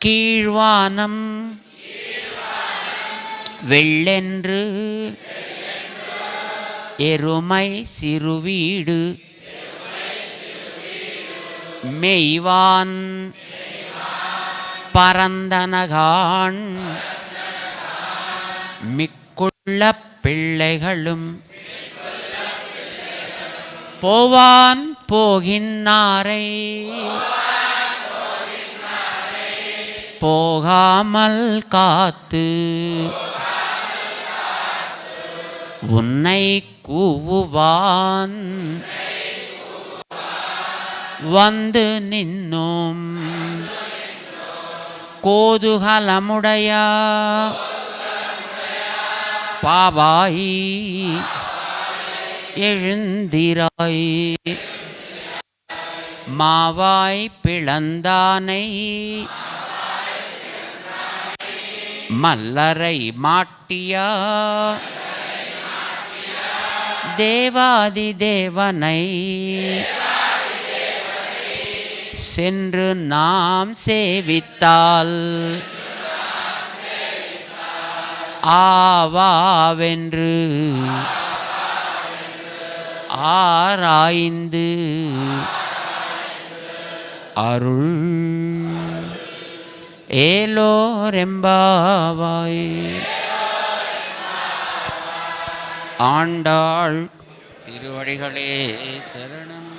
கீழ்வானம் வெள்ளென்று எருமை சிறுவீடு மெய்வான் பரந்தனகான் மிக்குள்ள பிள்ளைகளும் போவான் போகின்னாரை போகாமல் காத்து உன்னை கூவுவான் வந்து நின்னோம் கோதுகலமுடைய பாவாய் எழுந்திராய் மாவாய் பிளந்தானை மல்லரை மாட்டியா தேவாதி தேவனை சென்று நாம் சேவித்தால் ஆவாவென்று ஆராய்ந்து அருள் ஏலோரெம்பாவாய். ஆண்டாள் திருவடிகளே சரணம்.